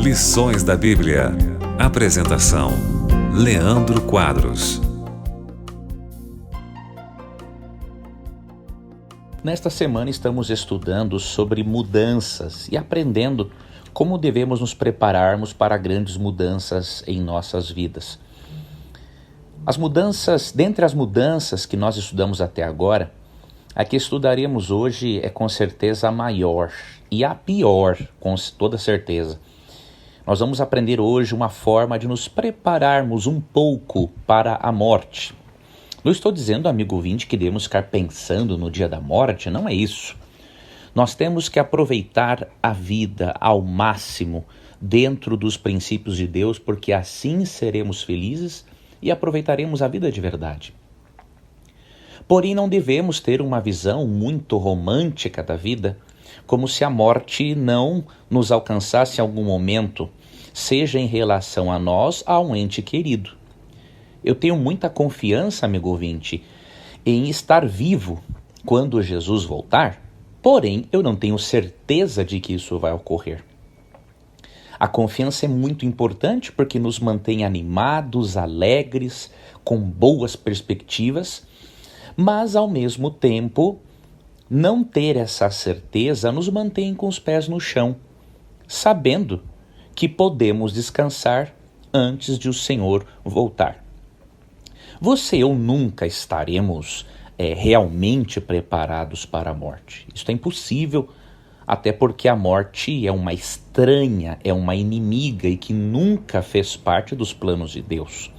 Lições da Bíblia. Apresentação: Leandro Quadros. Nesta semana estamos estudando sobre mudanças e aprendendo como devemos nos prepararmos para grandes mudanças em nossas vidas. Dentre as mudanças que nós estudamos até agora, a que estudaremos hoje é com certeza a maior e a pior, com toda certeza. Nós vamos aprender hoje uma forma de nos prepararmos um pouco para a morte. Não estou dizendo, amigo ouvinte, que devemos ficar pensando no dia da morte, não é isso. Nós temos que aproveitar a vida ao máximo dentro dos princípios de Deus, porque assim seremos felizes e aproveitaremos a vida de verdade. Porém, não devemos ter uma visão muito romântica da vida, como se a morte não nos alcançasse em algum momento, seja em relação a nós ou a um ente querido. Eu tenho muita confiança, amigo ouvinte, em estar vivo quando Jesus voltar, porém eu não tenho certeza de que isso vai ocorrer. A confiança é muito importante porque nos mantém animados, alegres, com boas perspectivas, mas ao mesmo tempo, não ter essa certeza nos mantém com os pés no chão, sabendo que podemos descansar antes de o Senhor voltar. Você e eu nunca estaremos realmente preparados para a morte. Isso é impossível, até porque a morte é uma estranha, é uma inimiga e que nunca fez parte dos planos de Deus.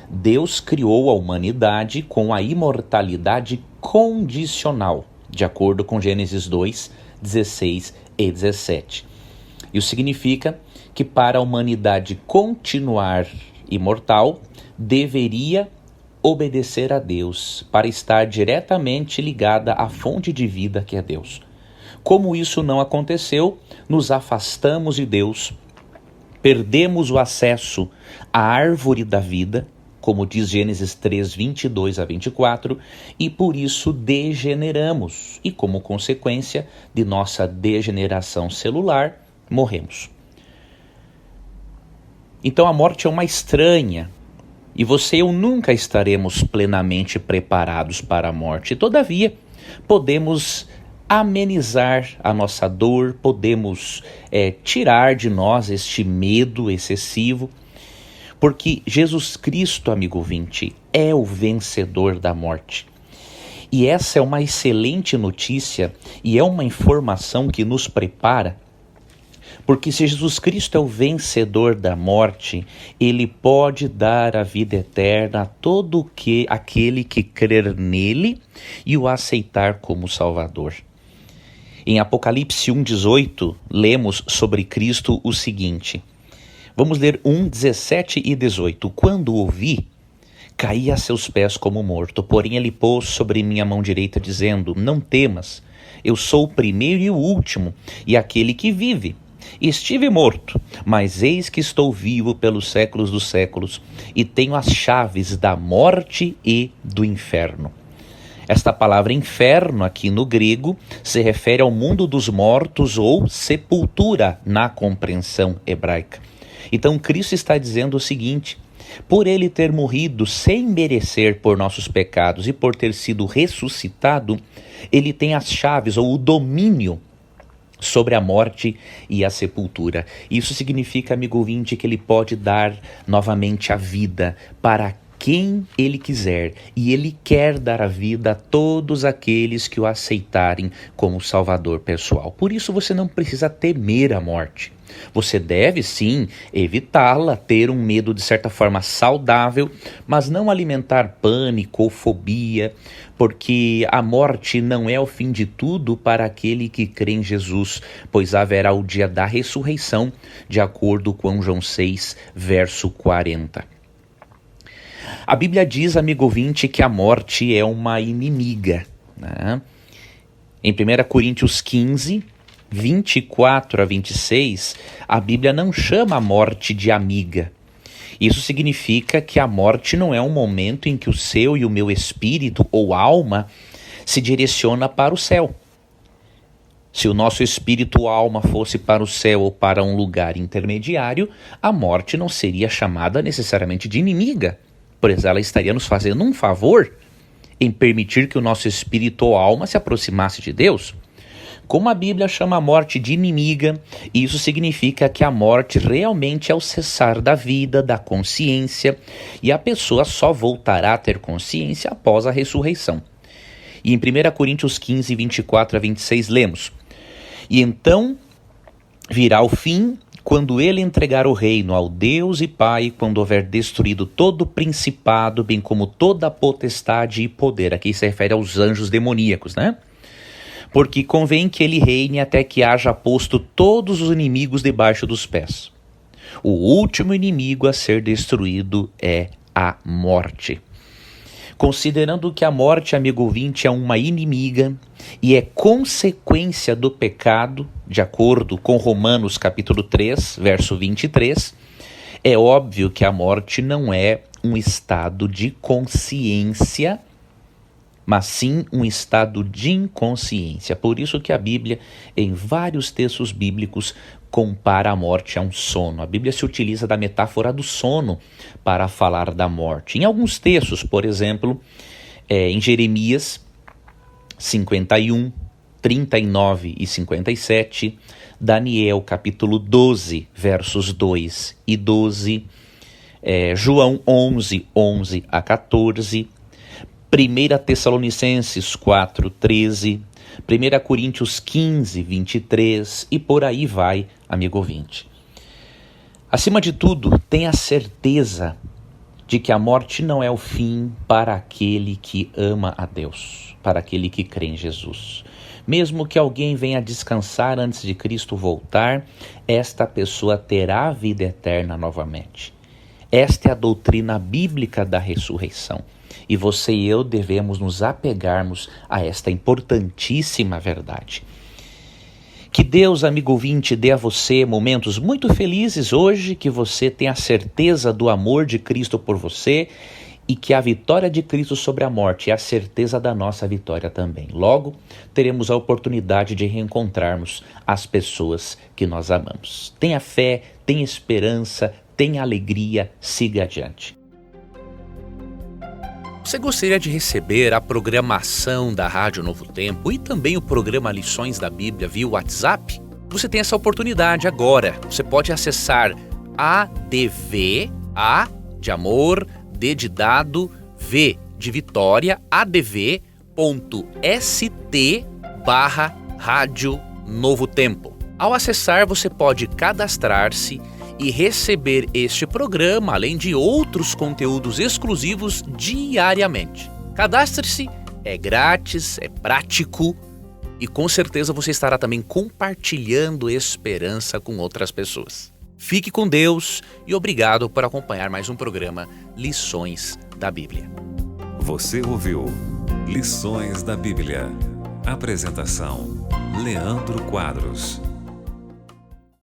Deus criou a humanidade com a imortalidade condicional, de acordo com Gênesis 2, 16 e 17. Isso significa que para a humanidade continuar imortal, deveria obedecer a Deus, para estar diretamente ligada à fonte de vida que é Deus. Como isso não aconteceu, nos afastamos de Deus, perdemos o acesso à árvore da vida, como diz Gênesis 3, 22 a 24, e por isso degeneramos, e como consequência de nossa degeneração celular, morremos. Então a morte é uma estranha, e você e eu nunca estaremos plenamente preparados para a morte. Todavia, podemos amenizar a nossa dor, podemos tirar de nós este medo excessivo, porque Jesus Cristo, amigo ouvinte, é o vencedor da morte. E essa é uma excelente notícia e é uma informação que nos prepara, porque se Jesus Cristo é o vencedor da morte, Ele pode dar a vida eterna a todo aquele que crer nele e o aceitar como Salvador. Em Apocalipse 1,18, lemos sobre Cristo o seguinte. Vamos ler 1, 17 e 18. Quando o vi, caí a seus pés como morto, porém ele pôs sobre minha mão direita, dizendo, não temas, eu sou o primeiro e o último, e aquele que vive. Estive morto, mas eis que estou vivo pelos séculos dos séculos, e tenho as chaves da morte e do inferno. Esta palavra inferno aqui no grego se refere ao mundo dos mortos ou sepultura na compreensão hebraica. Então Cristo está dizendo o seguinte, por ele ter morrido sem merecer por nossos pecados e por ter sido ressuscitado, ele tem as chaves ou o domínio sobre a morte e a sepultura. Isso significa, amigo ouvinte, que ele pode dar novamente a vida para quem ele quiser, e ele quer dar a vida a todos aqueles que o aceitarem como Salvador pessoal. Por isso você não precisa temer a morte. Você deve sim evitá-la, ter um medo de certa forma saudável, mas não alimentar pânico ou fobia, porque a morte não é o fim de tudo para aquele que crê em Jesus, pois haverá o dia da ressurreição, de acordo com João 6, verso 40. A Bíblia diz, amigo ouvinte, que a morte é uma inimiga, né? Em 1 Coríntios 15, 24 a 26, a Bíblia não chama a morte de amiga. Isso significa que a morte não é um momento em que o seu e o meu espírito ou alma se direciona para o céu. Se o nosso espírito ou alma fosse para o céu ou para um lugar intermediário, a morte não seria chamada necessariamente de inimiga, pois ela estaria nos fazendo um favor em permitir que o nosso espírito ou alma se aproximasse de Deus. Como a Bíblia chama a morte de inimiga, isso significa que a morte realmente é o cessar da vida, da consciência, e a pessoa só voltará a ter consciência após a ressurreição. E em 1 Coríntios 15, 24 a 26 lemos: E então virá o fim, quando ele entregar o reino ao Deus e Pai, quando houver destruído todo o principado, bem como toda a potestade e poder. Aqui se refere aos anjos demoníacos, né? Porque convém que ele reine até que haja posto todos os inimigos debaixo dos pés. O último inimigo a ser destruído é a morte. Considerando que a morte, amigo ouvinte, é uma inimiga e é consequência do pecado, de acordo com Romanos capítulo 3, verso 23, é óbvio que a morte não é um estado de consciência, mas sim um estado de inconsciência. Por isso que a Bíblia, em vários textos bíblicos, compara a morte a um sono. A Bíblia se utiliza da metáfora do sono para falar da morte. Em alguns textos, por exemplo, em Jeremias 51, 39 e 57, Daniel capítulo 12, versos 2 e 12, João 11, 11 a 14, 1 Tessalonicenses 4, 13, 1 Coríntios 15, 23 e por aí vai, amigo ouvinte. Acima de tudo, tenha certeza de que a morte não é o fim para aquele que ama a Deus, para aquele que crê em Jesus. Mesmo que alguém venha descansar antes de Cristo voltar, esta pessoa terá a vida eterna novamente. Esta é a doutrina bíblica da ressurreição. E você e eu devemos nos apegarmos a esta importantíssima verdade. Que Deus, amigo ouvinte, dê a você momentos muito felizes hoje, que você tenha a certeza do amor de Cristo por você e que a vitória de Cristo sobre a morte é a certeza da nossa vitória também. Logo, teremos a oportunidade de reencontrarmos as pessoas que nós amamos. Tenha fé, tenha esperança, tenha alegria, siga adiante. Você gostaria de receber a programação da Rádio Novo Tempo e também o programa Lições da Bíblia via WhatsApp? Você tem essa oportunidade agora. Você pode acessar ADV, A de amor, D de dado, V de Vitória, adv.st/Rádio Novo Tempo. Ao acessar, você pode cadastrar-se e receber este programa, além de outros conteúdos exclusivos diariamente. Cadastre-se, é grátis, é prático e com certeza você estará também compartilhando esperança com outras pessoas. Fique com Deus e obrigado por acompanhar mais um programa Lições da Bíblia. Você ouviu Lições da Bíblia. Apresentação: Leandro Quadros.